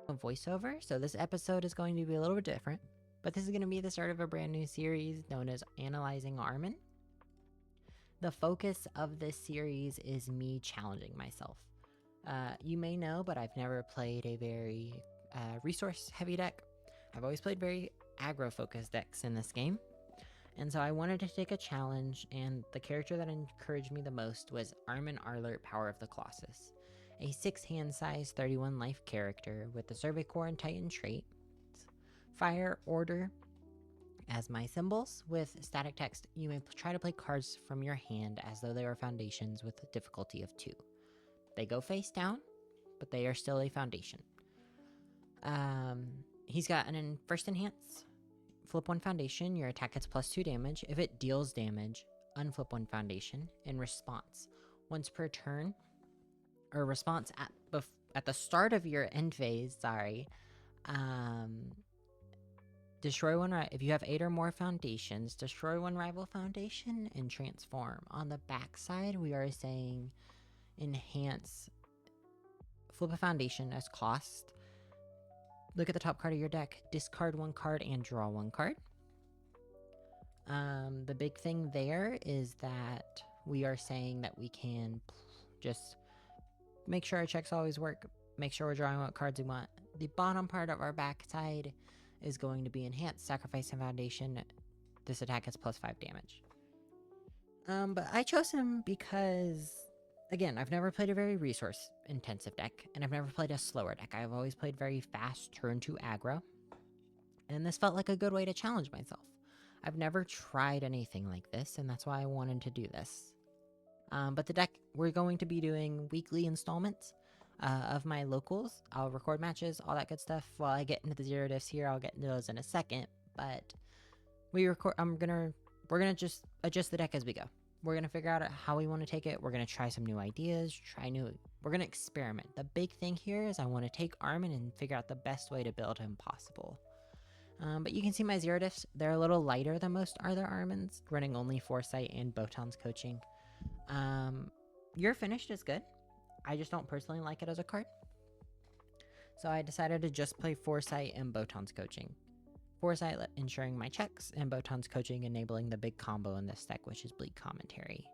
A voiceover, so this episode is going to be a little bit different, but this is going to be the start of a brand new series known as Analyzing Armin. The focus of this series is me challenging myself. You may know, but I've never played a very resource-heavy deck. I've always played very aggro-focused decks in this game, and so I wanted to take a challenge, and the character that encouraged me the most was Armin Arlert, Power of the Colossus, a 6-hand size, 31 life character with the Cervicore and Titan trait, Fire, Order as my symbols. With static text, you may try to play cards from your hand as though they were foundations with a difficulty of 2. They go face down, but they are still a foundation. He's got an first enhance. Flip 1 foundation, your attack gets +2 damage. If it deals damage, unflip 1 foundation. In response, once per turn, or response at the start of your end phase, destroy one. If you have 8 or more foundations, destroy one rival foundation and transform. On the backside, we are saying enhance. Flip a foundation as cost. Look at the top card of your deck, discard 1 card and draw 1 card. The big thing there is that we are saying that we can just make sure our checks always work, make sure we're drawing what cards we want. The bottom part of our backside is going to be enhanced, sacrifice and foundation. This attack has +5 damage. But I chose him because, again, I've never played a very resource-intensive deck, and I've never played a slower deck. I've always played very fast turn 2 aggro, and this felt like a good way to challenge myself. I've never tried anything like this, and that's why I wanted to do this. But the deck, we're going to be doing weekly installments of my locals. I'll record matches, all that good stuff. While I get into the zero diffs here, I'll get into those in a second, but we're gonna just adjust the deck as we go. We're gonna figure out how we want to take it. We're gonna try some new ideas, we're gonna experiment. The big thing here is I want to take Armin and figure out the best way to build him possible. But you can see my zero diffs, they're a little lighter than most other Armins, running only Foresight and Botan's coaching. Your finished is good. I just don't personally like it as a card. So I decided to just play Foresight and Botan's coaching. Foresight ensuring my checks, and Botan's coaching enabling the big combo in this deck, which is Bleak Commentary.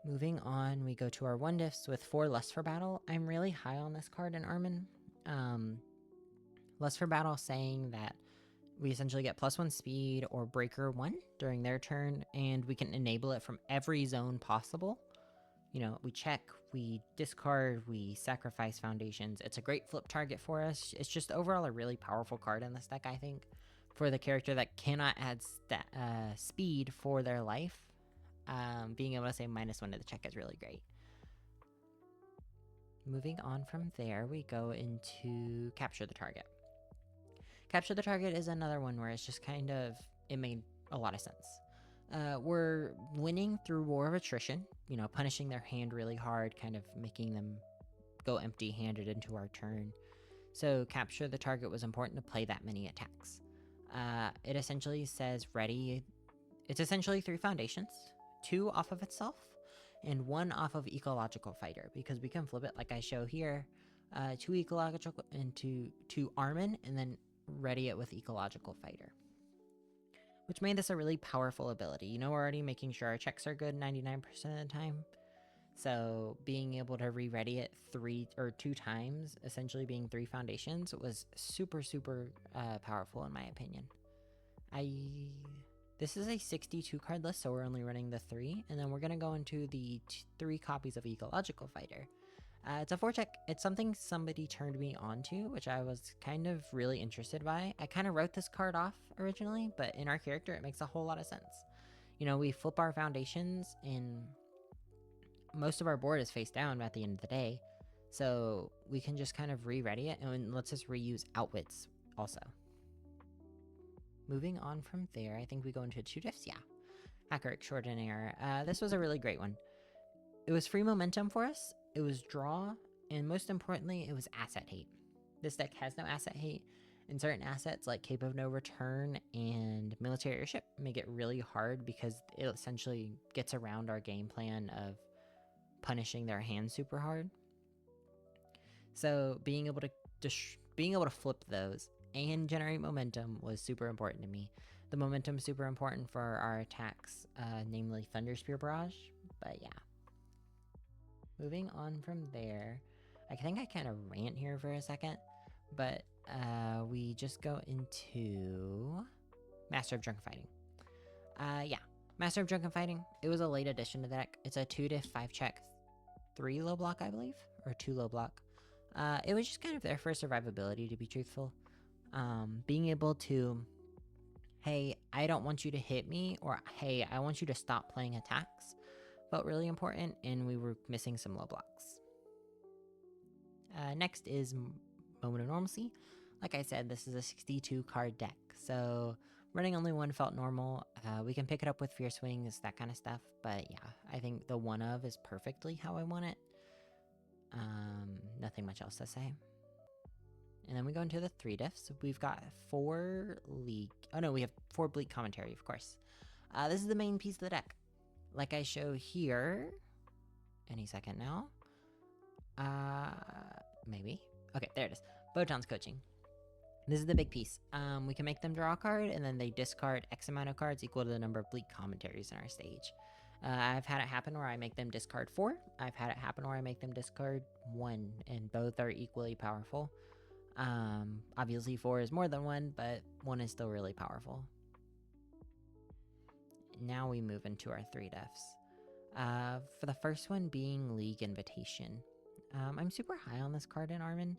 Moving on, we go to our 1 diffs with 4 Lust for Battle. I'm really high on this card in Armin. Lust for Battle saying that we essentially get +1 speed or breaker 1 during their turn, and we can enable it from every zone possible. You know, we check, we discard, we sacrifice foundations. It's a great flip target for us. It's just overall a really powerful card in this deck, I think. For the character that cannot add speed for their life, being able to say -1 to the check is really great. Moving on from there, we go into Capture the Target. Capture the Target is another one where it's just kind of, it made a lot of sense. We're winning through War of Attrition, you know, punishing their hand really hard, kind of making them go empty-handed into our turn. So Capture the Target was important to play that many attacks. It essentially says ready. It's essentially 3 foundations, 2 off of itself, and 1 off of Ecological Fighter, because we can flip it like I show here, 2 Ecological into 2 Armin, and then ready it with Ecological Fighter, which made this a really powerful ability. You know, we're already making sure our checks are good 99% of the time, so being able to re-ready it 2 times, essentially being 3 foundations, was super powerful in my opinion. This is a 62 card list, so we're only running the 3, and then we're gonna go into the 3 copies of Ecological Fighter. It's a 4-check. It's something somebody turned me onto, which I was kind of really interested by. I kind of wrote this card off originally, but in our character, it makes a whole lot of sense. You know, we flip our foundations, and most of our board is face down at the end of the day, so we can just kind of re-ready it, and let's just reuse Outwits also. Moving on from there, I think we go into 2 diffs, yeah. Hacker Extraordinaire. This was a really great one. It was free momentum for us, it was draw, and most importantly, it was asset hate. This deck has no asset hate, and certain assets like Cape of No Return and Military Airship make it really hard because it essentially gets around our game plan of punishing their hand super hard. So being able to flip those and generate momentum was super important to me. The momentum super important for our attacks, namely Thunder Spear Barrage. But yeah. Moving on from there, I think I kind of rant here for a second, but we just go into Master of Drunken Fighting. Yeah, Master of Drunken Fighting. It was a late addition to the deck. It's a 2 to 5 check, 3 low block, I believe, or 2 low block. It was just kind of there for survivability, to be truthful. Being able to, hey, I don't want you to hit me, or hey, I want you to stop playing attacks, felt really important, and we were missing some low blocks. Next is Moment of Normalcy. Like I said, this is a 62 card deck, so running only one felt normal. We can pick it up with Fierce Wings, that kind of stuff, but yeah, I think the one of is perfectly how I want it. Nothing much else to say. And then we go into the 3 diffs. We've got 4 League. Oh no, we have 4 Bleak Commentary, of course. This is the main piece of the deck. Like I show here. Any second now. Maybe. Okay, there it is. Botan's Coaching. This is the big piece. We can make them draw a card, and then they discard X amount of cards equal to the number of Bleak Commentaries in our stage. I've had it happen where I make them discard 4. I've had it happen where I make them discard 1, and both are equally powerful. Obviously 4 is more than 1, but 1 is still really powerful. Now we move into our 3 defs. For the first one being League Invitation. I'm super high on this card in Armin.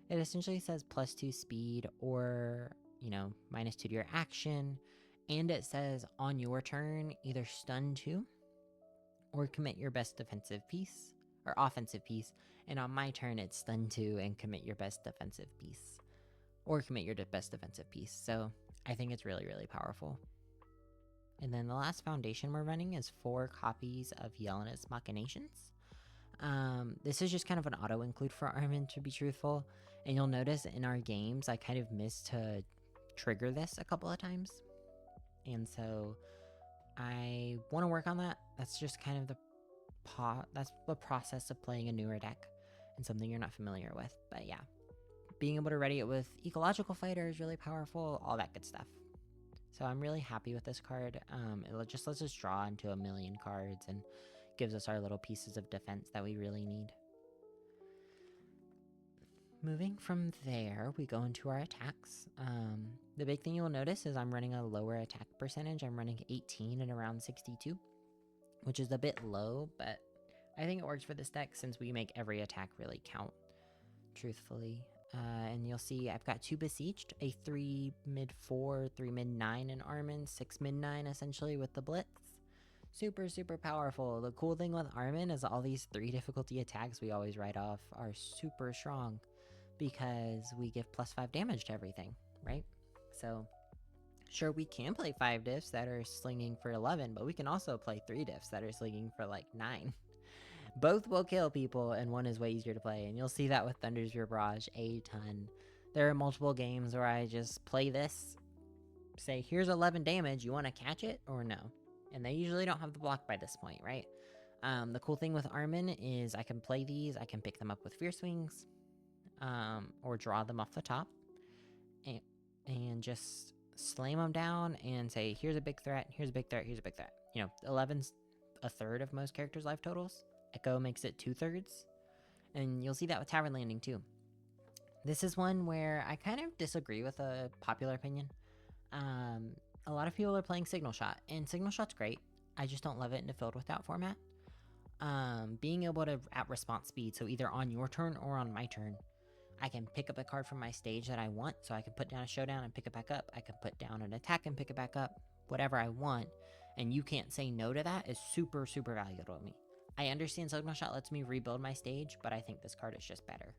It essentially says +2 speed, or, -2 to your action, and it says on your turn, either stun 2, or commit your best defensive piece, or offensive piece, and on my turn it's stun 2 and commit your best defensive piece, or commit your best defensive piece. So I think it's really, really powerful. And then the last foundation we're running is 4 copies of Yelena's Machinations. This is just kind of an auto include for Armin, to be truthful, and you'll notice in our games I kind of missed to trigger this a couple of times, and so I want to work on that. That's just kind of that's the process of playing a newer deck and something you're not familiar with. But yeah, being able to ready it with Ecological Fighter is really powerful, all that good stuff. So I'm really happy with this card. It just lets us draw into a million cards and gives us our little pieces of defense that we really need. Moving from there, we go into our attacks. The big thing you'll notice is I'm running a lower attack percentage. I'm running 18 and around 62, which is a bit low, but I think it works for this deck since we make every attack really count, truthfully. And you'll see I've got 2 Besieged, a 3 mid 4, 3 mid 9 in Armin, 6 mid 9 essentially with the Blitz. Super, super powerful. The cool thing with Armin is all these 3 difficulty attacks we always write off are super strong because we give +5 damage to everything, right? So sure, we can play 5 diffs that are slinging for 11, but we can also play 3 diffs that are slinging for like 9. Both will kill people, and one is way easier to play, and you'll see that with Thunder Spear Barrage a ton. There are multiple games where I just play this, say, here's 11 damage, you want to catch it or no? And they usually don't have the block by this point, right? The cool thing with Armin is I can play these, I can pick them up with Fierce Wings, or draw them off the top, and just slam them down and say, here's a big threat, here's a big threat, here's a big threat. 11's a third of most characters' life totals. Echo makes it 2/3, and you'll see that with Tavern Landing too. This is one where I kind of disagree with a popular opinion. A lot of people are playing Signal Shot, and Signal Shot's great. I just don't love it in the Filled Without format. Being able to, at response speed, so either on your turn or on my turn, I can pick up a card from my stage that I want, so I can put down a Showdown and pick it back up. I can put down an attack and pick it back up, whatever I want, and you can't say no to that is super, super valuable to me. I understand Signal Shot lets me rebuild my stage, but I think this card is just better.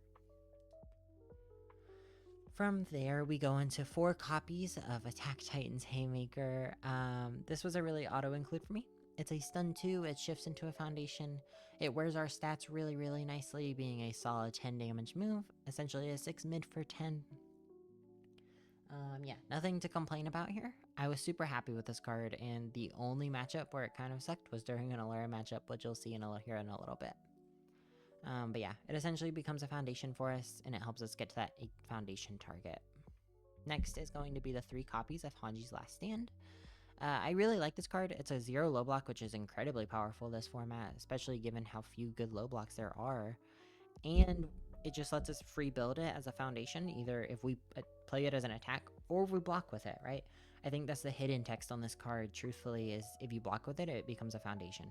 From there, we go into 4 copies of Attack Titan's Haymaker. This was a really auto-include for me. It's a stun 2, it shifts into a foundation. It wears our stats really, really nicely, being a solid 10 damage move, essentially a 6 mid for 10. Yeah, nothing to complain about here. I was super happy with this card, and the only matchup where it kind of sucked was during an Allura matchup, which you'll see here in a little bit. But yeah, it essentially becomes a foundation for us, and it helps us get to that 8 foundation target. Next is going to be the 3 copies of Hanji's Last Stand. I really like this card. It's a 0 low block, which is incredibly powerful this format, especially given how few good low blocks there are. And it just lets us free build it as a foundation, either if we play it as an attack or if we block with it, right? I think that's the hidden text on this card, truthfully, is if you block with it, it becomes a foundation.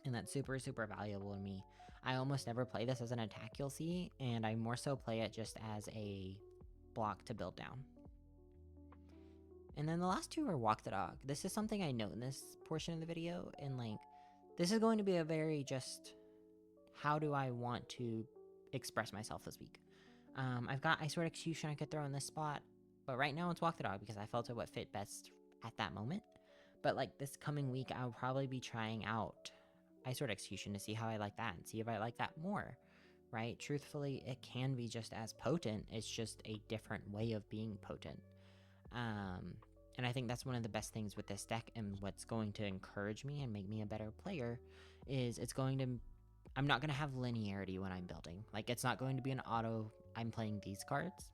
And that's super, super valuable to me. I almost never play this as an attack, you'll see, and I more so play it just as a block to build down. And then the last 2 are Walk the Dog. This is something I note in this portion of the video, and like, this is going to be a very just, how do I want to express myself this week? I've got Ice Sword Execution I could throw in this spot, but right now it's Walk the Dog because I felt it would fit best at that moment. But like this coming week, I'll probably be trying out Ice Sword Execution to see how I like that and see if I like that more, right? Truthfully, it can be just as potent. It's just a different way of being potent. And I think that's one of the best things with this deck, and what's going to encourage me and make me a better player is I'm not going to have linearity when I'm building. Like, it's not going to be an auto, I'm playing these cards.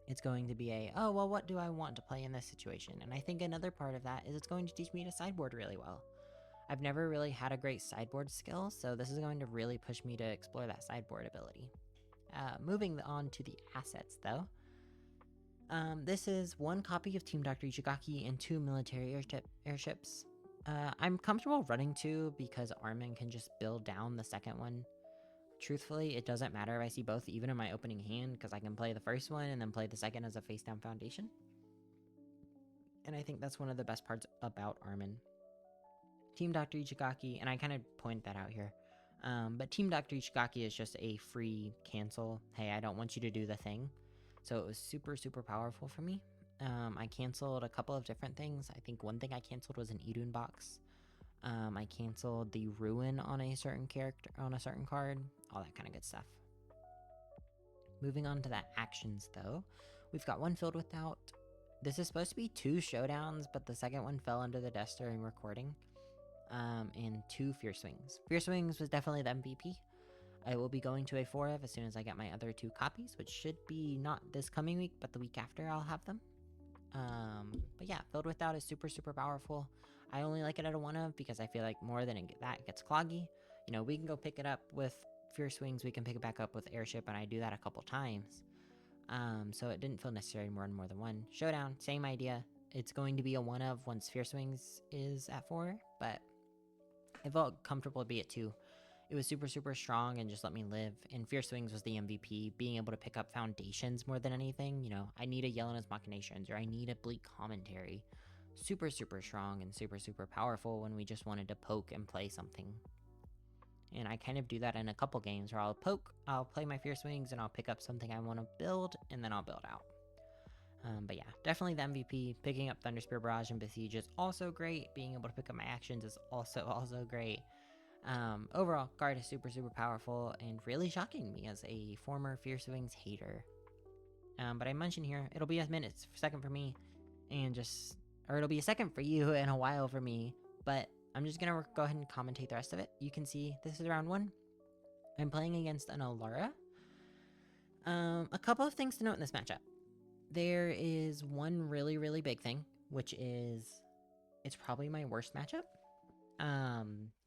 It's going to be oh, well, what do I want to play in this situation? And I think another part of that is it's going to teach me to sideboard really well. I've never really had a great sideboard skill, so this is going to really push me to explore that sideboard ability. Moving on to the assets, though. This is 1 copy of Team Dr. Ichigaki and 2 military airships. I'm comfortable running 2 because Armin can just build down the second one. Truthfully, it doesn't matter if I see both even in my opening hand, because I can play the first one and then play the second as a face down foundation. And I think that's one of the best parts about Armin. Team Dr. Ichigaki, and I kind of point that out here, but Team Dr. Ichigaki is just a free cancel. Hey, I don't want you to do the thing. So it was super, super powerful for me. I canceled a couple of different things. I think one thing I canceled was an Idun box. I canceled the Ruin on a certain character, on a certain card, all that kind of good stuff. Moving on to the actions, though, we've got 1 Filled with Doubt. This is supposed to be 2 showdowns, but the second one fell under the desk during recording. And 2 Fierce Wings. Fierce Wings was definitely the MVP. I will be going to a 4F as soon as I get my other 2 copies, which should be not this coming week, but the week after I'll have them. But yeah, Filled with Doubt is super, super powerful. I only like it at a 1F because I feel like more than that, it gets cloggy. You know, we can go pick it up with Fierce Wings, we can pick it back up with Airship, and I do that a couple times. So it didn't feel necessary more than 1. Showdown, same idea. It's going to be a 1F once Fierce Wings is at 4, but I felt comfortable to be at 2. It was super, super strong and just let me live. And Fierce Wings was the MVP, being able to pick up foundations more than anything. You know, I need a Yelena's Machinations, or I need a Bleak Commentary. Super, super strong and super, super powerful when we just wanted to poke and play something. And I kind of do that in a couple games where I'll poke, I'll play my Fierce Wings, and I'll pick up something I want to build, and then I'll build out. But yeah, definitely the MVP. Picking up Thunderspear Barrage and Besiege is also great. Being able to pick up my actions is also great. Overall, card is super, super powerful and really shocking me as a former Fierce Wings hater. But I mentioned here, it'll be a second for me, and or it'll be a second for you and a while for me, but I'm just gonna go ahead and commentate the rest of it. You can see this is round 1. I'm playing against an Alara. A couple of things to note in this matchup. There is one really, really big thing, which is it's probably my worst matchup.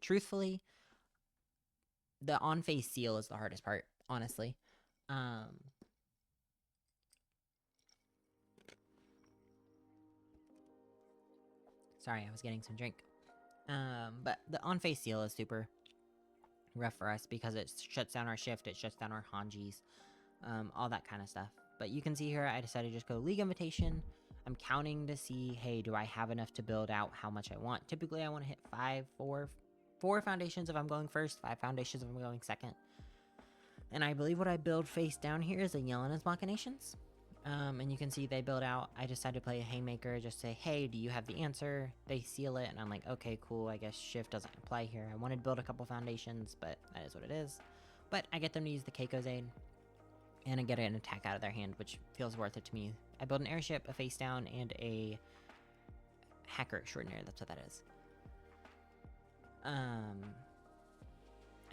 Truthfully, the on-face seal is the hardest part, honestly. Sorry, I was getting some drink. But the on-face seal is super rough for us because it shuts down our shift, it shuts down our Hanjis, all that kind of stuff. But you can see here, I decided to just go League Invitation. I'm counting to see, hey, do I have enough to build out how much I want? Typically, I want to hit 4 foundations if I'm going first, 5 foundations if I'm going second. And I believe what I build face down here is a Yelena's Machinations. And you can see they build out. I decided to play a Haymaker, just say, hey, do you have the answer? They seal it, and I'm like, okay, cool, I guess shift doesn't apply here. I wanted to build a couple foundations, but that is what it is. But I get them to use the Keiko's Aid, and I get an attack out of their hand, which feels worth it to me. I build an Airship, a face down, and a Hacker Extraordinary, that's what that is.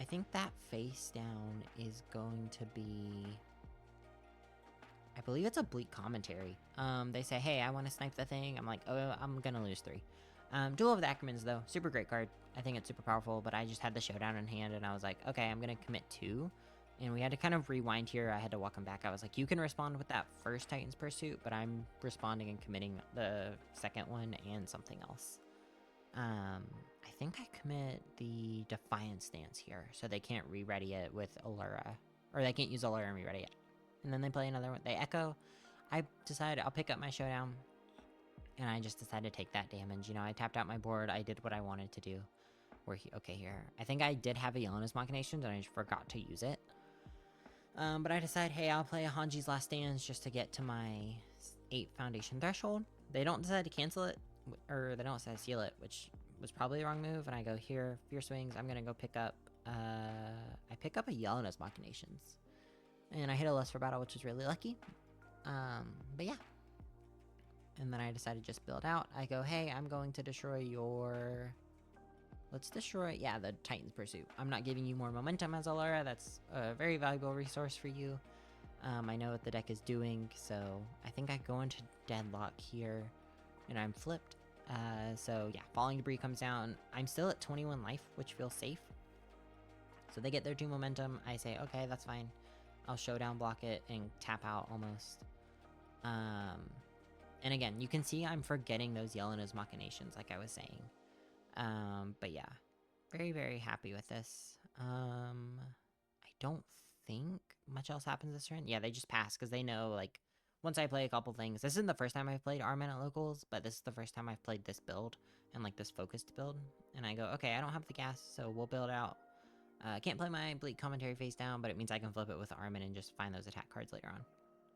I think that face down is going to be... I believe it's a bleak commentary. They say, hey, I want to snipe the thing. I'm like, oh, I'm gonna lose 3. Duel of the Ackermans, though. Super great card. I think it's super powerful, but I just had the showdown in hand, and I was like, okay, I'm gonna commit 2. And we had to kind of rewind here. I had to walk him back. I was like, you can respond with that first Titan's Pursuit, but I'm responding and committing the second one and something else. I think I commit the Defiance stance here, so they can't re-ready it with Allura. Or they can't use Allura and re-ready it. And then they play another one. They echo. I decided I'll pick up my showdown. And I just decided to take that damage. You know, I tapped out my board. I did what I wanted to do. Okay, here. I think I did have a Yelena's Machinations, and I just forgot to use it. But I decided, hey, I'll play a Hanji's Last Dance just to get to my 8 Foundation threshold. They don't decide to cancel it, or they don't decide to seal it, which was probably the wrong move. And I go here, Fierce Wings. I'm gonna go pick up, I pick up a Yelena's Machinations. And I hit a Lust for Battle, which is really lucky. But yeah. And then I decided to just build out. I go, hey, I'm going to destroy your... Let's destroy, yeah, the Titan's Pursuit. I'm not giving you more momentum as Allura. That's a very valuable resource for you. I know what the deck is doing, so I think I go into Deadlock here, and I'm flipped. So yeah, Falling Debris comes down. I'm still at 21 life, which feels safe. So they get their 2 momentum. I say, okay, that's fine. I'll showdown block it and tap out almost. And again, you can see I'm forgetting those Yelena's Machinations, like I was saying. But yeah, very, very happy with this. I don't think much else happens this turn. Yeah, they just pass because they know, like, once I play a couple things. This isn't the first time I've played Armin at locals, but this is the first time I've played this build and like this focused build. And I go, okay, I don't have the gas, so we'll build out. I can't play my bleak commentary face down, but it means I can flip it with Armin and just find those attack cards later on.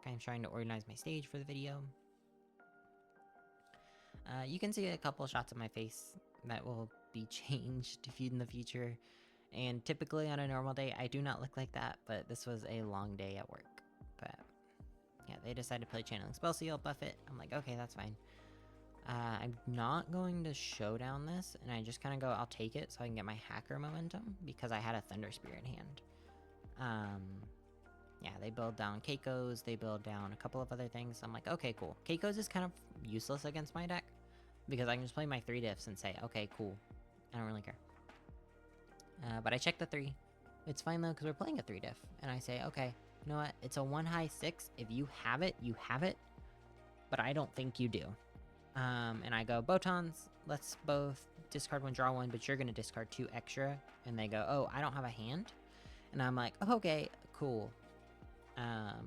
Okay, I'm trying to organize my stage for the video. You can see a couple shots of my face that will be changed in the future. And typically on a normal day, I do not look like that, but this was a long day at work. But yeah, they decided to play Channeling Spell Seal, buff it. I'm like, okay, that's fine. I'm not going to showdown this, and I just kind of go, I'll take it so I can get my hacker momentum, because I had a Thunder Spear in hand. Yeah, they build down Keiko's, they build down a couple of other things. I'm like, okay, cool. Keiko's is kind of useless against my deck, because I can just play my 3 diffs and say, okay, cool. I don't really care. But I check the 3. It's fine though, because we're playing a 3 diff. And I say, okay, you know what? It's a 1 high 6. If you have it, you have it. But I don't think you do. And I go, Botons, let's both discard 1, draw 1, but you're going to discard 2 extra. And they go, oh, I don't have a hand? And I'm like, oh, okay, cool. And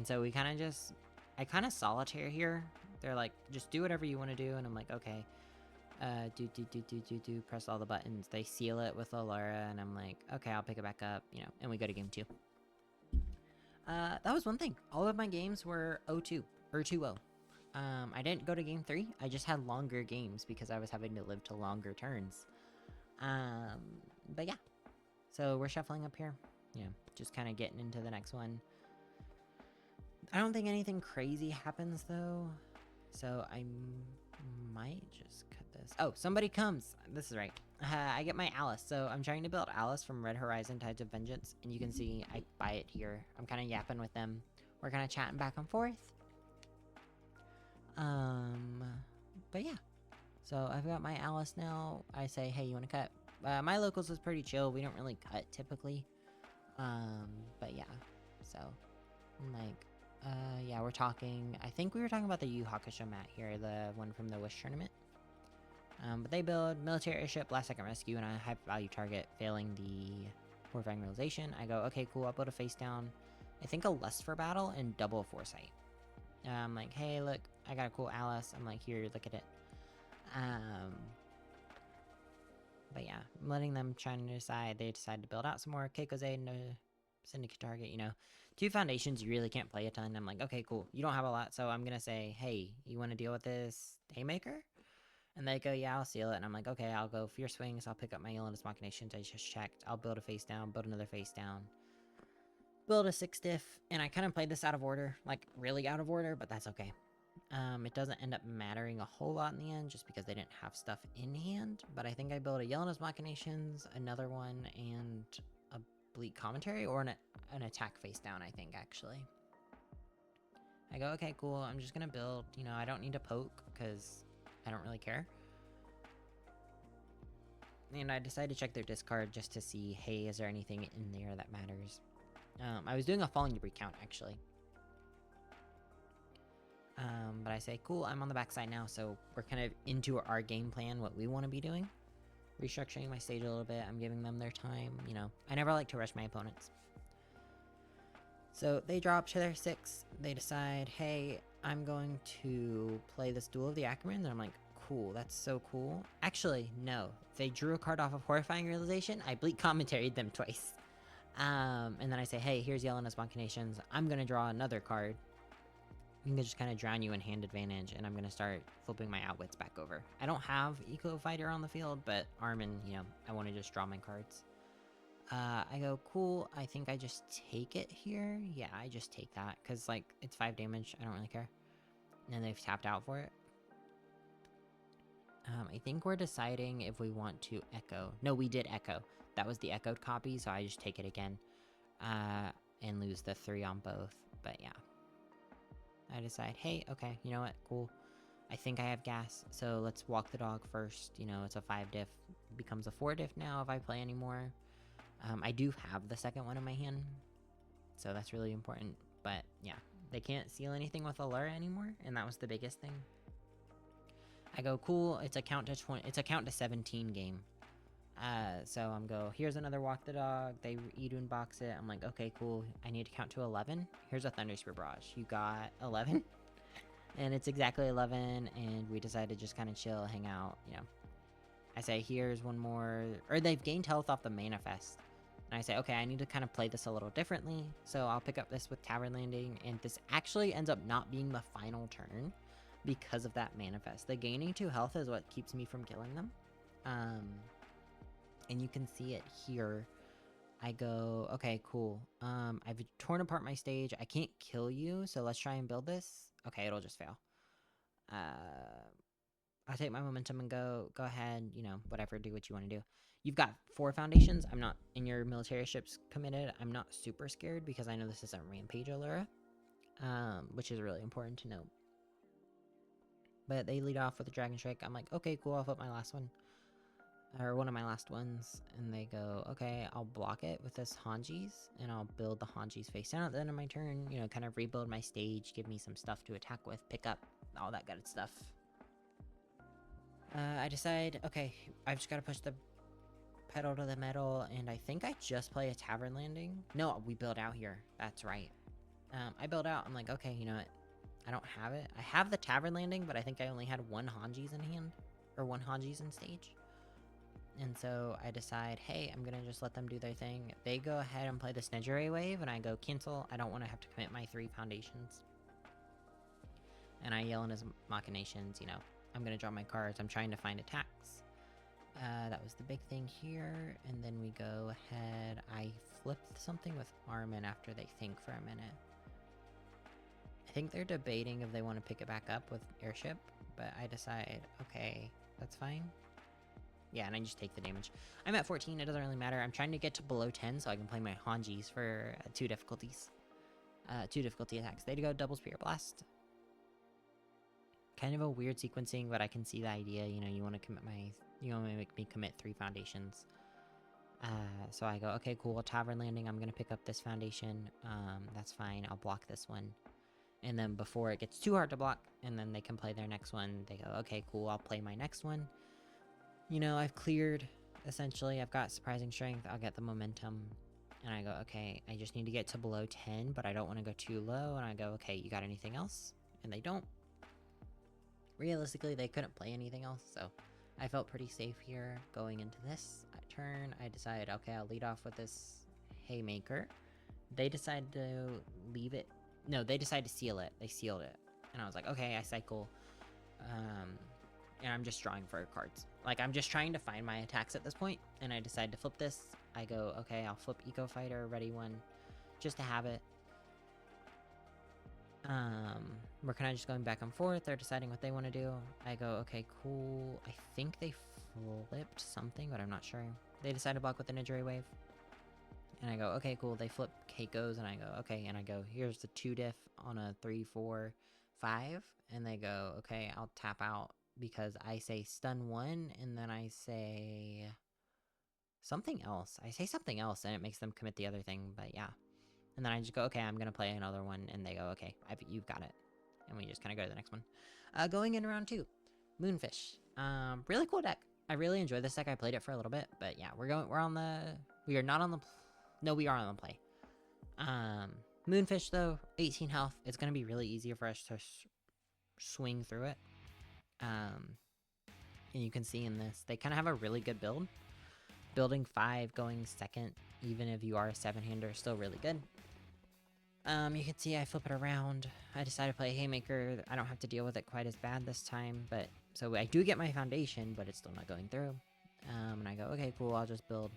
so we kind of just... I kind of solitaire here. They're like, just do whatever you want to do. And I'm like, okay. Press all the buttons. They seal it with Allura, and I'm like, okay, I'll pick it back up, you know, and we go to game 2. That was one thing. All of my games were 0-2, or 2-0. I didn't go to game 3. I just had longer games because I was having to live to longer turns. But yeah. So we're shuffling up here. Yeah, just kind of getting into the next one. I don't think anything crazy happens, though. So I might just cut this. Oh, somebody comes. This is right. I get my Alice. So I'm trying to build Alice from Red Horizon Tides of Vengeance. And you can see I buy it here. I'm kind of yapping with them. We're kind of chatting back and forth. But yeah. So I've got my Alice now. I say, hey, you want to cut? My locals is pretty chill. We don't really cut typically. But yeah. So I'm like, yeah, we're talking. I think we were talking about the Yu Hakusho mat here, the one from the Wish tournament. But they build military airship, last second rescue, and a high value target, failing the horrifying realization. I go, okay, cool, I'll build a face down. I think a Lust for Battle and double Foresight. I'm like, hey, look, I got a cool Alice. I'm like, here, look at it. But yeah, I'm letting them try to decide. They decide to build out some more. Keiko's Aid and a Syndicate target, you know. 2 foundations, you really can't play a ton. I'm like, okay, cool. You don't have a lot, so I'm gonna say, hey, you want to deal with this Haymaker? And they go, yeah, I'll seal it. And I'm like, okay, I'll go Fierce Wings. I'll pick up my Yelena's Machinations. I just checked. I'll build a face down, build another face down, build a 6 diff. And I kind of played this out of order, like really out of order, but that's okay. It doesn't end up mattering a whole lot in the end just because they didn't have stuff in hand, but I think I built a Yelena's Machinations, another one, and a Bleak Commentary, or an attack face down, I think, actually. I go, okay, cool, I'm just gonna build, you know, I don't need to poke, because I don't really care. And I decided to check their discard just to see, hey, is there anything in there that matters? I was doing a Falling Debris count, actually. But I say, cool, I'm on the backside now, so we're kind of into our game plan, what we want to be doing. Restructuring my stage a little bit, I'm giving them their time, you know. I never like to rush my opponents. So they drop to their 6, they decide, hey, I'm going to play this Duel of the Ackermans, and I'm like, cool, that's so cool. Actually, no, they drew a card off of Horrifying Realization, I Bleak Commentaried them twice. And then I say, hey, here's Yelena's Machinations, I'm gonna draw another card. I'm gonna just kind of drown you in hand advantage, and I'm gonna start flipping my outwits back over. I don't have Eco Fighter on the field, but Armin, you know, I want to just draw my cards. I go, cool, I think I just take it here. Yeah, I just take that, because, like, it's 5 damage, I don't really care. And they've tapped out for it. I think we're deciding if we want to echo. No, we did echo. That was the echoed copy, so I just take it again. And lose the 3 on both, but yeah. I decide, hey, okay, you know what, cool. I think I have gas, so let's walk the dog first. You know, it's a 5 diff, becomes a 4 diff now if I play anymore. I do have the second one in my hand, so that's really important. But yeah, they can't seal anything with Allura anymore, and that was the biggest thing. I go, cool, it's a count to 20, it's a count to 17 game. So I'm go, here's another walk the dog, they Idun box it, I'm like, okay, cool, I need to count to 11, here's a Thunderspear Barrage, you got 11? And it's exactly 11, and we decide to just kind of chill, hang out, you know. I say, here's one more, or they've gained health off the Manifest, and I say, okay, I need to kind of play this a little differently, so I'll pick up this with Tavern Landing, and this actually ends up not being the final turn, because of that Manifest. The gaining 2 health is what keeps me from killing them. And you can see it here. I go, okay, cool. I've torn apart my stage. I can't kill you, so let's try and build this. Okay, it'll just fail. I take my momentum and go ahead, you know, whatever, do what you want to do. You've got 4 foundations. I'm not, in your military ships committed, I'm not super scared because I know this isn't Rampage Allura, which is really important to note. But they lead off with a Dragon Strike. I'm like, okay, cool, I'll flip my last one. Or one of my last ones, and they go, okay, I'll block it with this Hanji's, and I'll build the Hanji's face down at the end of my turn, you know, kind of rebuild my stage, give me some stuff to attack with, pick up, all that good stuff. I decide, okay, I've just got to push the pedal to the metal, and I think I just play a Tavern Landing. No, we build out here, that's right. I build out, I'm like, okay, you know what, I don't have it. I have the Tavern Landing, but I think I only had 1 Hanji's in hand, or 1 Hanji's in stage. And so I decide, hey, I'm gonna just let them do their thing. They go ahead and play the Snedgeray Wave, and I go, cancel. I don't want to have to commit my 3 foundations. And I yell in his Machinations, you know, I'm gonna draw my cards. I'm trying to find attacks. That was the big thing here. And then we go ahead. I flipped something with Armin after they think for a minute. I think they're debating if they want to pick it back up with Airship, but I decide, okay, that's fine. Yeah, and I just take the damage. I'm at 14, it doesn't really matter. I'm trying to get to below 10 so I can play my Hanji's for 2 difficulties. 2 difficulty attacks. They go double Spirit Blast. Kind of a weird sequencing, but I can see the idea. You know, you want to make me commit 3 foundations. So I go, okay, cool, Tavern Landing, I'm gonna pick up this foundation. That's fine, I'll block this one. And then before it gets too hard to block, and then they can play their next one, they go, okay, cool, I'll play my next one. You know, I've cleared, essentially, I've got Surprising Strength, I'll get the momentum, and I go, okay, I just need to get to below 10, but I don't want to go too low, and I go, okay, you got anything else? And they don't. Realistically, they couldn't play anything else, so I felt pretty safe here going into this turn. I decided, okay, I'll lead off with this Haymaker. They decided to leave it, no, they decided to seal it, they sealed it, and I was like, okay, I cycle, and I'm just drawing for cards. Like, I'm just trying to find my attacks at this point, and I decide to flip this. I go, okay, I'll flip Eco Fighter, ready one, just to have it. We're kind of just going back and forth. They're deciding what they want to do. I go, okay, cool. I think they flipped something, but I'm not sure. They decide to block with the Ninja Wave. And I go, okay, cool. They flip Keiko's, and I go, okay. And I go, here's the 2 diff on a 3, 4, 5. And they go, okay, I'll tap out because I say stun 1, and then I say something else. I say something else, and it makes them commit the other thing, but yeah. And then I just go, okay, I'm gonna play another one, and they go, okay, you've got it. And we just kind of go to the next one. Going in round 2, Moonfish. Really cool deck. I really enjoy this deck. I played it for a little bit, but yeah, we are not on the, no, we are on the play. Moonfish though, 18 health. It's gonna be really easy for us to swing through it. And you can see in this, they kind of have a really good build. Building 5, going second, even if you are a 7-hander, is still really good. You can see I flip it around. I decided to play Haymaker. I don't have to deal with it quite as bad this time, but so I do get my foundation, but it's still not going through. And I go, okay, cool, I'll just build.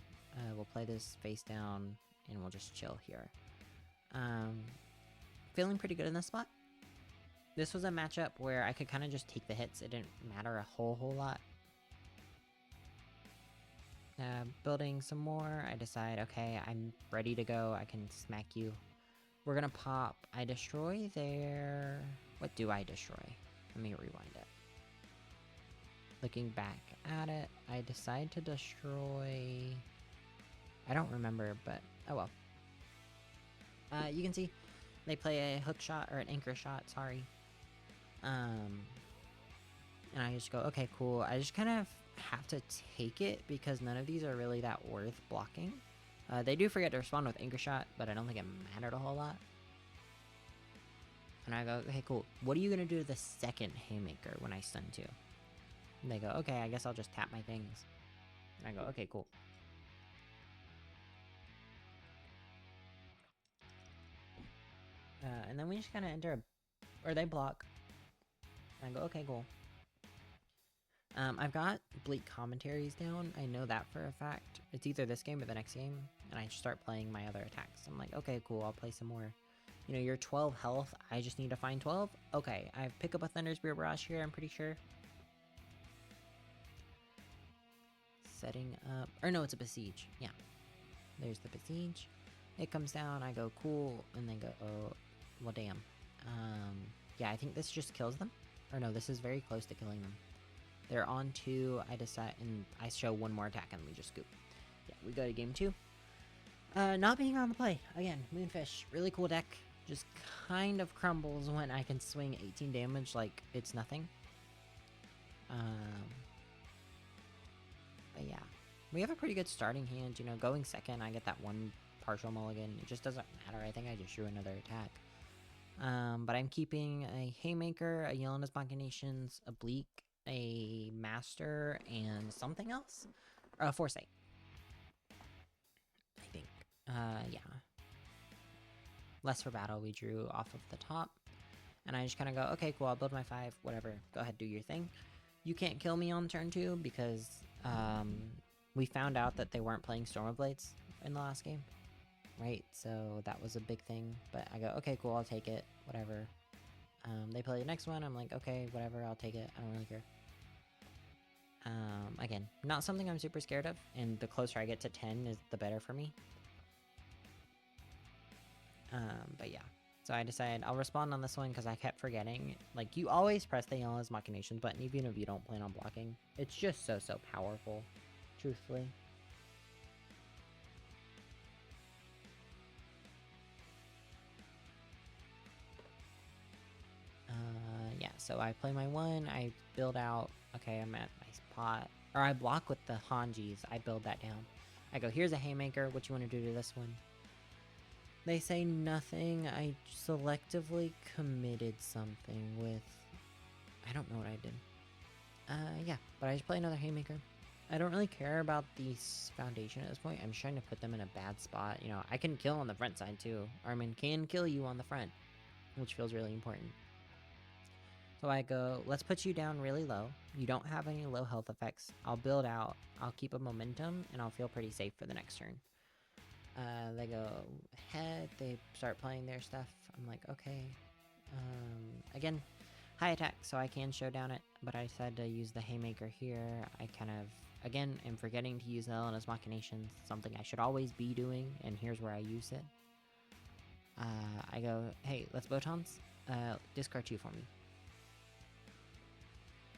We'll play this face down, and we'll just chill here. Feeling pretty good in this spot. This was a matchup where I could kind of just take the hits. It didn't matter a whole lot. Building some more, I decide, okay, I'm ready to go. I can smack you. We're gonna pop. I destroy their... What do I destroy? Let me rewind it. Looking back at it, I decide to destroy... I don't remember, but oh well. You can see they play a hook shot, or an anchor shot, sorry. And I just go, okay, cool. I just kind of have to take it because none of these are really that worth blocking. They do forget to respond with anchor shot, but I don't think it mattered a whole lot. And I go, okay, cool. What are you gonna do to the second Haymaker when I stun 2? And they go, okay, I guess I'll just tap my things. And I go, okay, cool. And then we just kind of enter or they block. And I go, okay, cool. I've got bleak commentaries down. I know that for a fact. It's either this game or the next game. And I start playing my other attacks. I'm like, okay, cool, I'll play some more. You know, you're 12 health. I just need to find 12. Okay, I pick up a Thunder Spear Barrage here, I'm pretty sure. Setting up... Or no, it's a Besiege. Yeah. There's the Besiege. It comes down, I go, cool. And then go, oh, well, damn. Yeah, I think this just kills them. Or no, this is very close to killing them. They're on 2, I decide, and I show one more attack and we just scoop. Yeah, we go to game 2. Not being on the play. Again, Moonfish, really cool deck. Just kind of crumbles when I can swing 18 damage like it's nothing. But yeah, we have a pretty good starting hand. You know, going second, I get that one partial mulligan. It just doesn't matter. I think I just drew another attack. But I'm keeping a Haymaker, a Yelena's Machinations, a Bleak, a Master, and something else? Foresight. I think. Yeah. Less for battle, we drew off of the top. And I just kind of go, okay, cool, I'll build my 5, whatever. Go ahead, do your thing. You can't kill me on turn 2 because we found out that they weren't playing Storm of Blades in the last game. Right, so that was a big thing. But I go, okay, cool, I'll take it, whatever. They play the next one, I'm like, okay, whatever, I'll take it, I don't really care. Again, not something I'm super scared of, and the closer I get to 10 is the better for me. But yeah. So I decided I'll respond on this one because I kept forgetting. Like, you always press the Yelena's Machinations button even if you don't plan on blocking. It's just so powerful, truthfully. Yeah, so I play my 1, I build out, okay, I'm at my spot, or I block with the Hanjis, I build that down. I go, here's a Haymaker, what you want to do to this one? They say nothing. I selectively committed something with... I don't know what I did. Yeah, but I just play another Haymaker. I don't really care about the foundation at this point. I'm just trying to put them in a bad spot. You know, I can kill on the front side too. Armin can kill you on the front, which feels really important. So I go, let's put you down really low. You don't have any low health effects. I'll build out, I'll keep a momentum, and I'll feel pretty safe for the next turn. They go ahead, they start playing their stuff. I'm like, okay. Again, high attack, so I can showdown it, but I decided to use the Haymaker here. I kind of, again, am forgetting to use Elena's Machinations, something I should always be doing, and here's where I use it. I go, hey, let's Botons. Discard 2 for me.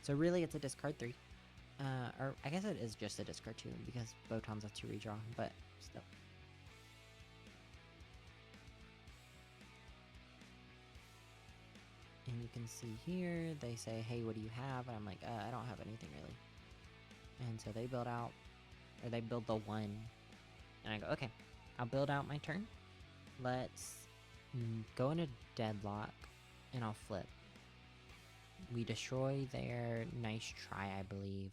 So really, it's a discard 3. Or I guess it is just a discard 2, because Botons lets you redraw, but still. And you can see here, they say, hey, what do you have? And I'm like, I don't have anything really. And so they build out, or they build the 1. And I go, okay, I'll build out my turn. Let's go into Deadlock, and I'll flip. We destroy their nice try, I believe.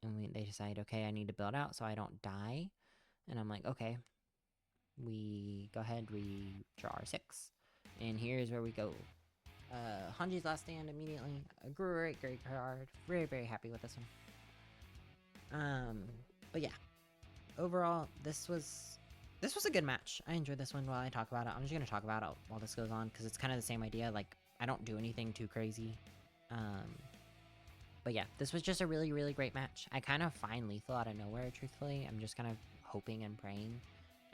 And they decide, okay, I need to build out so I don't die. And I'm like, okay. We go ahead, we draw our 6. And here's where we go. Hanji's Last Stand immediately. A great card. Very, very happy with this one. But yeah. Overall, this was a good match. I enjoyed this one while I talk about it. I'm just gonna talk about it while this goes on, because it's kind of the same idea. Like, I don't do anything too crazy. But yeah, this was just a really, really great match. I kind of find lethal out of nowhere, truthfully. I'm just kind of hoping and praying.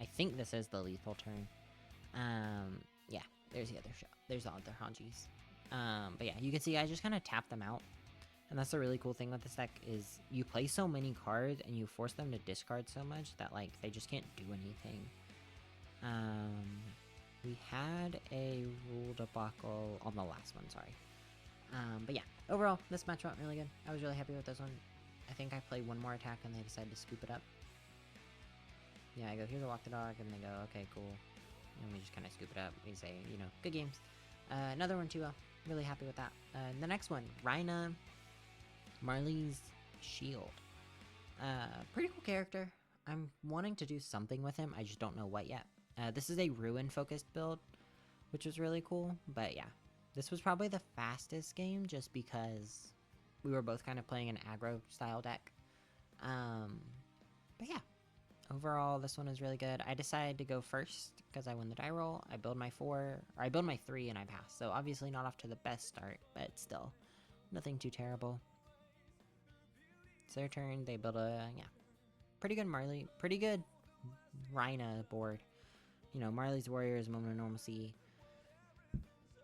I think this is the lethal turn. Yeah, there's the other shot. There's the other Hanjis. But yeah, you can see I just kind of tap them out. And that's the really cool thing with this deck is you play so many cards and you force them to discard so much that, like, they just can't do anything. We had a rule debacle on the last one, sorry. But yeah, overall, this match went really good. I was really happy with this one. I think I played one more attack and they decided to scoop it up. Yeah, I go, here's a walk the dog, and they go, okay, cool. And we just kind of scoop it up. We say, you know, good games. Another one too, really happy with that. The next one, Rhina, Marley's Shield. Pretty cool character. I'm wanting to do something with him, I just don't know what yet. This is a Ruin-focused build, which was really cool, but yeah. This was probably the fastest game, just because we were both kind of playing an aggro-style deck. But yeah. Overall, this one is really good. I decided to go first because I win the die roll. I build my 4, or I build my 3 and I pass. So obviously not off to the best start, but still nothing too terrible. It's their turn. They build a, yeah, pretty good Marley, pretty good Rhina board. You know, Marley's Warriors, Moment of Normalcy.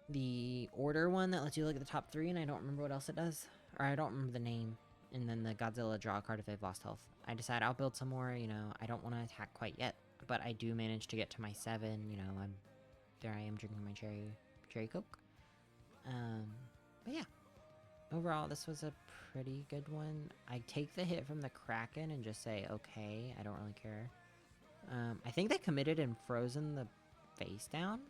The order one that lets you look at the top 3, and I don't remember what else it does. Or I don't remember the name. And then the Godzilla draw card if they've lost health. I decide I'll build some more, you know, I don't want to attack quite yet, but I do manage to get to my 7, you know, there I am drinking my cherry coke. But yeah, overall, this was a pretty good one. I take the hit from the Kraken and just say, okay, I don't really care. I think they committed and frozen the face down.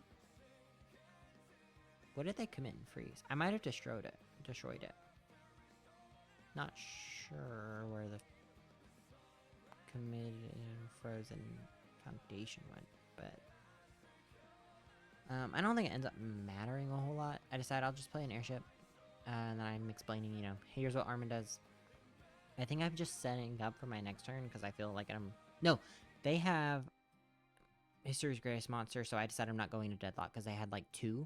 What did they commit and freeze? I might have destroyed it. Not sure where the committed and frozen foundation went, but I don't think it ends up mattering a whole lot. I decided I'll just play an airship, and then I'm explaining, you know, here's what Armin does. I think I'm just setting up for my next turn because I feel like no, they have History's Greatest Monster, so I decided I'm not going to Deadlock because they had like 2,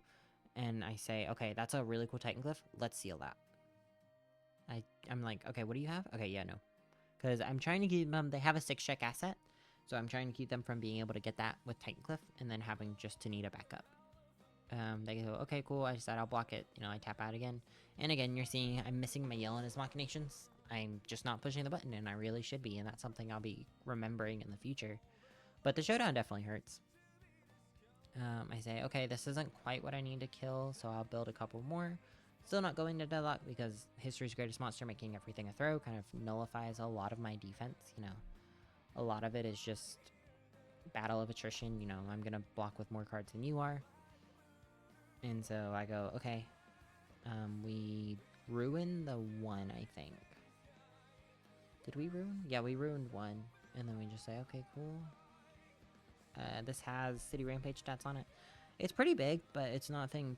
and I say, okay, that's a really cool Titan Glyph, let's seal that. I'm like, okay, what do you have? Okay, yeah, no. Because I'm trying to keep them, they have a 6-check asset, so I'm trying to keep them from being able to get that with Titan Cliff, and then having just to need a backup. They go, okay, cool, I decide I'll block it, you know, I tap out again. And again, you're seeing I'm missing my Elena's Machinations. I'm just not pushing the button, and I really should be, and that's something I'll be remembering in the future. But the showdown definitely hurts. I say, okay, this isn't quite what I need to kill, so I'll build a couple more. Still not going to Deadlock because History's Greatest Monster making everything a throw kind of nullifies a lot of my defense, you know. A lot of it is just battle of attrition, you know, I'm gonna block with more cards than you are. And so I go, okay, we ruin the 1, I think. Did we ruin? Yeah, we ruined 1, and then we just say, okay, cool. This has City Rampage stats on it. It's pretty big, but it's nothing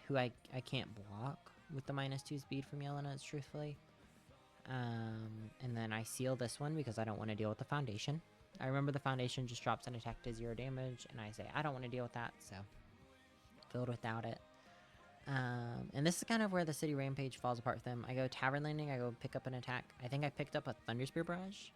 who I can't block with the -2 speed from Yelena's, truthfully. And then I seal this one because I don't want to deal with the Foundation. I remember the Foundation just drops an attack to 0 damage, and I say I don't want to deal with that, so build without it. And this is kind of where the City Rampage falls apart with them. I go Tavern Landing, I go pick up an attack. I think I picked up a Thunder Spear Barrage.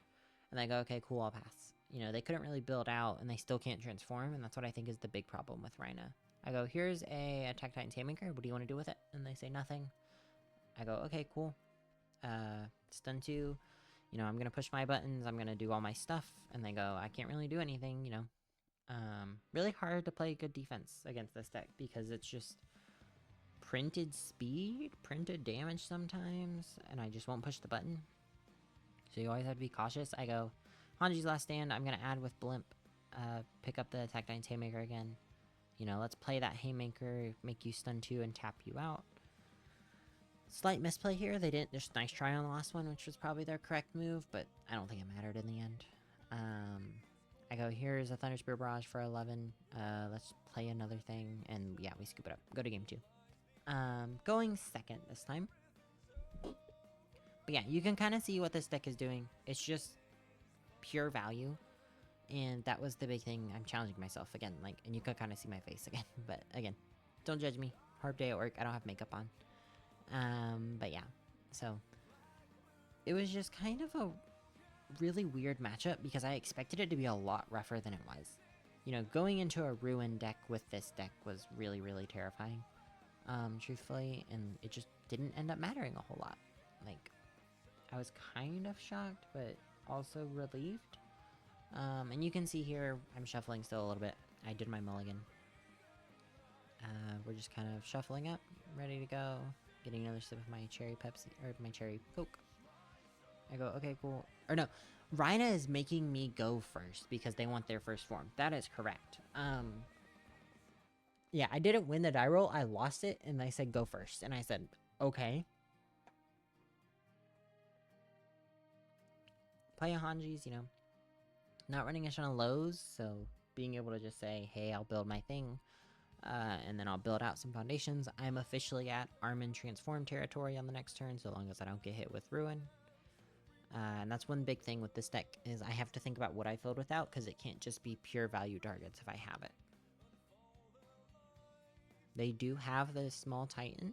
And I go, okay, cool, I'll pass. You know, they couldn't really build out, and they still can't transform, and that's what I think is the big problem with Rhina. I go, here's a Attack Titan Haymaker, what do you want to do with it? And they say nothing. I go, okay, cool. Stun 2. You know, I'm gonna push my buttons, I'm gonna do all my stuff, and they go, I can't really do anything, you know. Really hard to play good defense against this deck, because it's just printed speed, printed damage sometimes, and I just won't push the button. So you always have to be cautious. I go, Hanji's Last Stand, I'm gonna add with Blimp, pick up the Attack Titan's Haymaker again. You know, let's play that Haymaker, make you stun 2 and tap you out. Slight misplay here, they didn't, just nice try on the last one, which was probably their correct move, but I don't think it mattered in the end. I go, here's a Thunder Spear Barrage for 11, let's play another thing, and yeah, we scoop it up. Go to game 2. Going second this time. But yeah, you can kind of see what this deck is doing. It's just pure value. And that was the big thing. I'm challenging myself again, like, and you can kind of see my face again. But again, don't judge me. Hard day at work. I don't have makeup on. But yeah. So, it was just kind of a really weird matchup because I expected it to be a lot rougher than it was. You know, going into a Ruin deck with this deck was really, really terrifying. Truthfully, and it just didn't end up mattering a whole lot. Like, I was kind of shocked, but also relieved. And you can see here, I'm shuffling still a little bit. I did my mulligan. We're just kind of shuffling up, ready to go. Getting another sip of my cherry Pepsi, or my cherry Coke. I go, okay, cool. Or no, Rhina is making me go first because they want their first form. That is correct. Yeah, I didn't win the die roll. I lost it, and they said go first. And I said, okay. Play a Hanji's, you know, not running a ton of lows, so being able to just say, hey, I'll build my thing, and then I'll build out some foundations. I'm officially at Armin Transform territory on the next turn, so long as I don't get hit with Ruin. And that's one big thing with this deck, is I have to think about what I filled without, because it can't just be pure value targets if I have it. They do have the small Titan,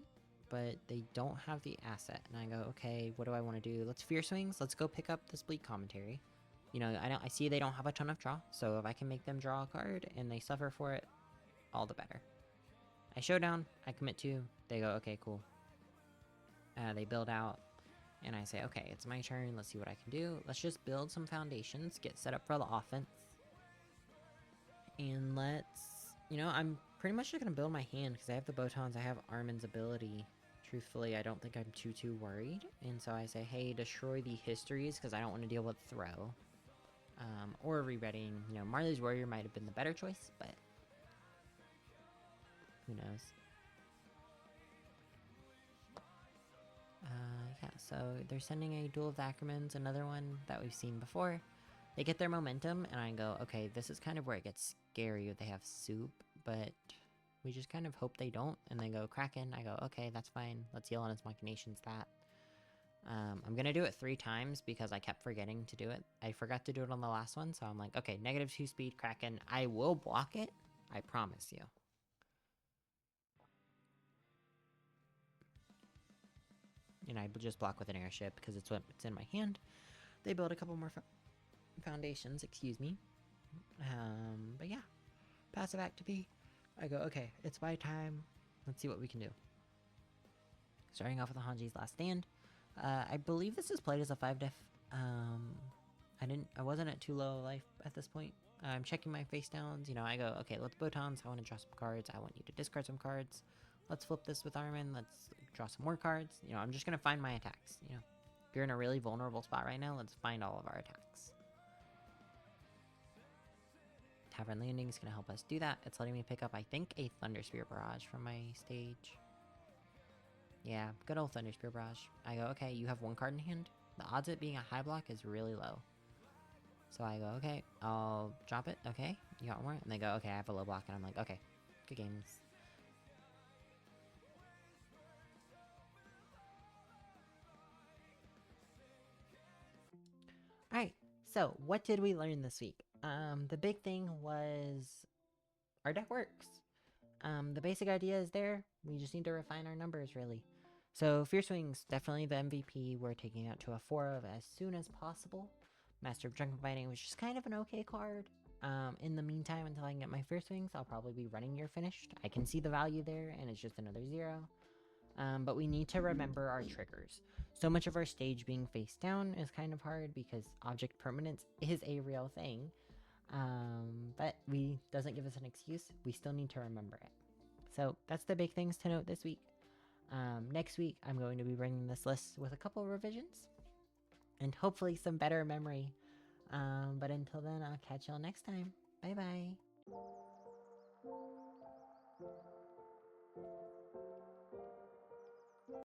but they don't have the asset. And I go, okay, what do I want to do? Let's Fierce Wings. Let's go pick up this Bleak Commentary. You know, I see they don't have a ton of draw, so if I can make them draw a card and they suffer for it, all the better. I showdown, I commit to, they go, okay, cool. They build out, and I say, okay, it's my turn, let's see what I can do. Let's just build some foundations, get set up for the offense. And let's, you know, I'm pretty much just gonna build my hand, because I have the Botons, I have Armin's ability. Truthfully, I don't think I'm too worried. And so I say, hey, destroy the histories, because I don't want to deal with throw. Or rereading, you know, Marley's Warrior might have been the better choice, but who knows. Yeah, so they're sending a Duel of the Ackermans, another one that we've seen before. They get their momentum, and I go, okay, this is kind of where it gets scary if they have soup, but we just kind of hope they don't, and they go Kraken. I go, okay, that's fine, let's yell on its machinations that. I'm gonna do it 3 times because I kept forgetting to do it. I forgot to do it on the last one, so I'm like, okay, -2 speed, Kraken. I will block it, I promise you. And I just block with an airship because it's what's in my hand. They build a couple more foundations, excuse me. But yeah, passive activity. I go, okay, it's my time. Let's see what we can do. Starting off with the Hanji's Last Stand. I believe this is played as a 5-def. I wasn't at too low life at this point. I'm checking my face downs. You know, I go, okay, let's Botons. I want to draw some cards. I want you to discard some cards. Let's flip this with Armin. Let's draw some more cards. You know, I'm just going to find my attacks. You know, if you're in a really vulnerable spot right now, let's find all of our attacks. Tavern Landing is going to help us do that. It's letting me pick up, I think, a Thunder Spear Barrage from my stage. Yeah, good old Thunder Spear Barrage. I go, okay, you have 1 card in hand. The odds of it being a high block is really low. So I go, okay, I'll drop it. Okay, you got more? And they go, okay, I have a low block. And I'm like, okay, good games. Alright, so what did we learn this week? The big thing was our deck works. The basic idea is there. We just need to refine our numbers, really. So Fierce Wings, definitely the MVP. We're taking it to a 4 of as soon as possible. Master of Drunken Fighting was just kind of an okay card. In the meantime, until I can get my Fierce Wings, I'll probably be running Year Finished. I can see the value there, and it's just another 0. But we need to remember our triggers. So much of our stage being face down is kind of hard because object permanence is a real thing. But we doesn't give us an excuse. We still need to remember it. So that's the big things to note this week. Next week, I'm going to be bringing this list with a couple revisions and hopefully some better memory. But until then, I'll catch y'all next time. Bye bye.